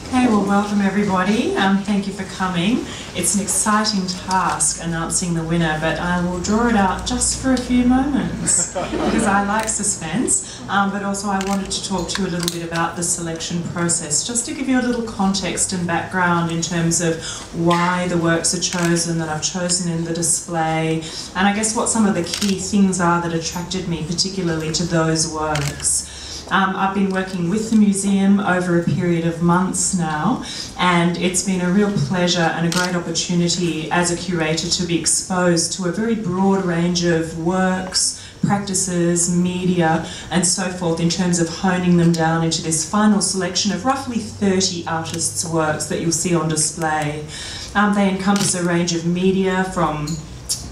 Okay, well, welcome everybody. Thank you for coming. It's an exciting task announcing the winner, but I will draw it out just for a few moments because I like suspense, but also I wanted to talk to you a little bit about the selection process, just to give you a little context and background in terms of why the works are chosen that I've chosen in the display, and I guess what some of the key things are that attracted me particularly to those works. I've been working with the museum over a period of months now, and it's been a real pleasure and a great opportunity as a curator to be exposed to a very broad range of works, practices, media and so forth in terms of honing them down into this final selection of roughly 30 artists' works that you'll see on display. They encompass a range of media from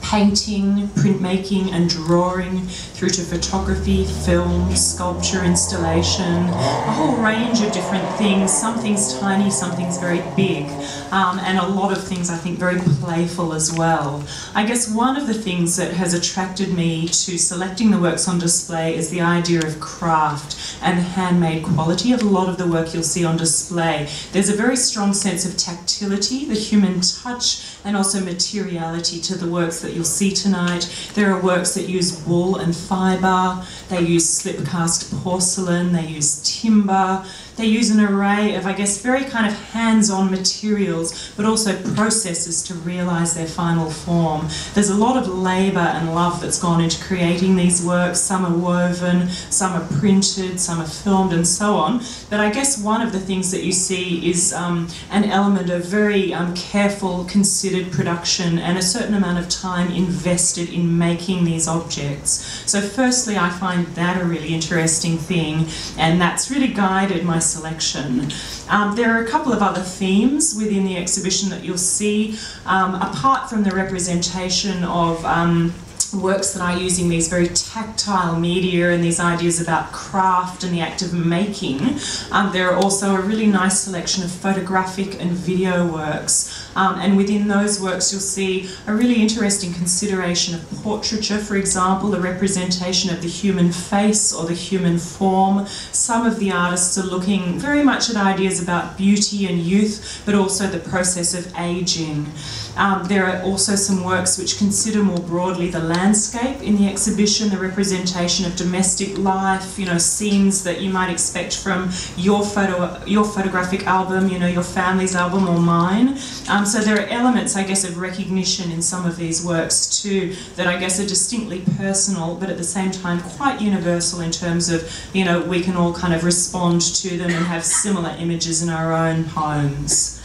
painting, printmaking and drawing through to photography, film, sculpture, installation, a whole range of different things, some things tiny, some things very big, and a lot of things I think very playful as well. I guess one of the things that has attracted me to selecting the works on display is the idea of craft and the handmade quality of a lot of the work you'll see on display. There's a very strong sense of tactility, the human touch, and also materiality to the works that you'll see tonight. There are works that use wool and fibre, they use slip cast porcelain, they use timber, they use an array of, I guess, very kind of hands-on materials, but also processes to realise their final form. There's a lot of labour and love that's gone into creating these works. Some are woven, some are printed, some are filmed and so on. But I guess one of the things that you see is an element of very careful, considered production and a certain amount of time invested in making these objects. So firstly, I find that a really interesting thing, and that's really guided my selection. There are a couple of other themes within the exhibition that you'll see, apart from the representation of works that are using these very tactile media and these ideas about craft and the act of making. There are also a really nice selection of photographic and video works, and within those works you'll see a really interesting consideration of portraiture, for example, the representation of the human face or the human form. Some of the artists are looking very much at ideas about beauty and youth, but also the process of aging. There are also some works which consider more broadly the landscape in the exhibition, the representation of domestic life, you know, scenes that you might expect from your photographic album, you know, your family's album or mine. So there are elements, I guess, of recognition in some of these works too that I guess are distinctly personal, but at the same time quite universal in terms of, you know, we can all kind of respond to them and have similar images in our own homes.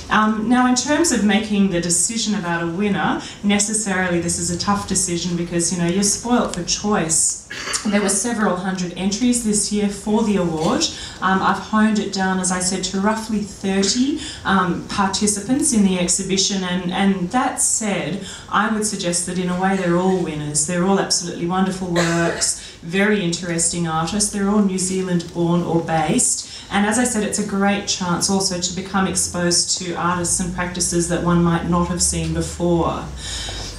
Now, in terms of making the decision about a winner, necessarily this is a tough decision because, you know, you're spoilt for choice. There were several hundred entries this year for the award. I've honed it down, as I said, to roughly 30 participants in the exhibition, and that said, I would suggest that in a way they're all winners. They're all absolutely wonderful works, very interesting artists. They're all New Zealand born or based. And as I said, it's a great chance also to become exposed to artists and practices that one might not have seen before.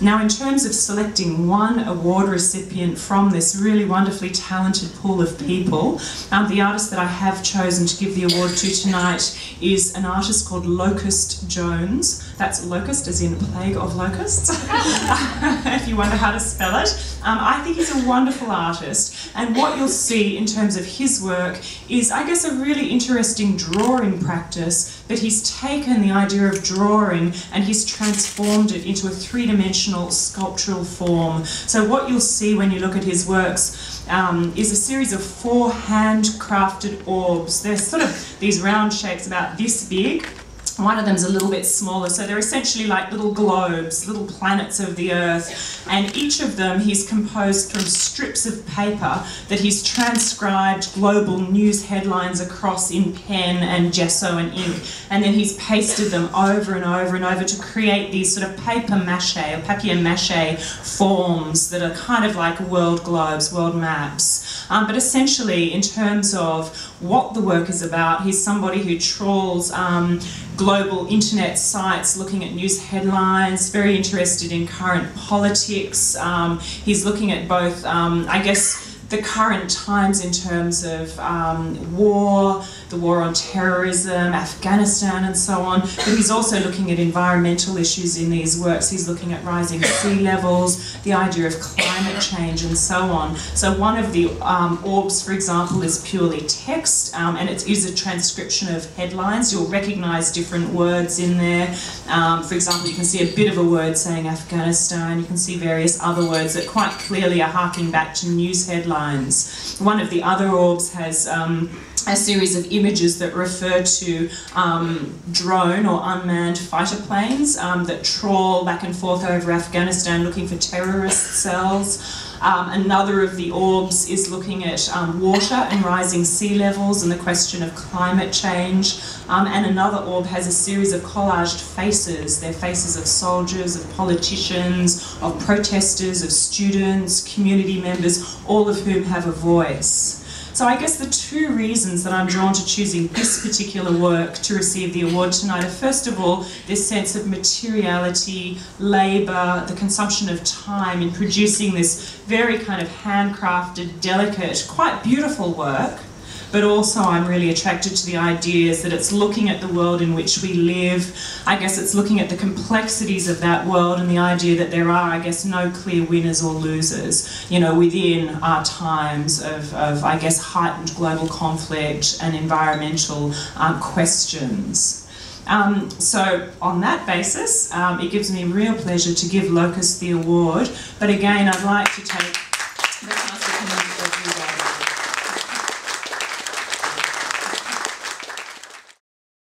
Now, in terms of selecting one award recipient from this really wonderfully talented pool of people, the artist that I have chosen to give the award to tonight is an artist called Locust Jones. That's locust as in plague of locusts, if you wonder how to spell it. I think he's a wonderful artist, and what you'll see in terms of his work is, I guess, a really interesting drawing practice, but he's taken the idea of drawing and he's transformed it into a three-dimensional sculptural form. So what you'll see when you look at his works is a series of 4 handcrafted orbs. They're sort of these round shapes about this big. One of them's a little bit smaller, so they're essentially like little globes, little planets of the Earth, and each of them he's composed from strips of paper that he's transcribed global news headlines across in pen and gesso and ink, and then he's pasted them over and over and over to create these sort of papier-mâché forms that are kind of like world globes, world maps. But essentially, in terms of what the work is about, he's somebody who trawls global internet sites looking at news headlines, very interested in current politics. He's looking at both, I guess, the current times in terms of war, the war on terrorism, Afghanistan and so on, but he's also looking at environmental issues in these works. He's looking at rising sea levels, the idea of climate change and so on. So one of the orbs, for example, is purely text, and it is a transcription of headlines. You'll recognise different words in there. For example, you can see a bit of a word saying Afghanistan. You can see various other words that quite clearly are harking back to news headlines. One of the other orbs has a series of images that refer to drone or unmanned fighter planes that trawl back and forth over Afghanistan looking for terrorist cells. Another of the orbs is looking at water and rising sea levels and the question of climate change. And another orb has a series of collaged faces. They're faces of soldiers, of politicians, of protesters, of students, community members, all of whom have a voice. So I guess the two reasons that I'm drawn to choosing this particular work to receive the award tonight are, first of all, this sense of materiality, labour, the consumption of time in producing this very kind of handcrafted, delicate, quite beautiful work. But also I'm really attracted to the ideas that it's looking at the world in which we live. I guess it's looking at the complexities of that world and the idea that there are, I guess, no clear winners or losers, you know, within our times of I guess, heightened global conflict and environmental questions. So on that basis, it gives me real pleasure to give Locus the award. But again, I'd like to take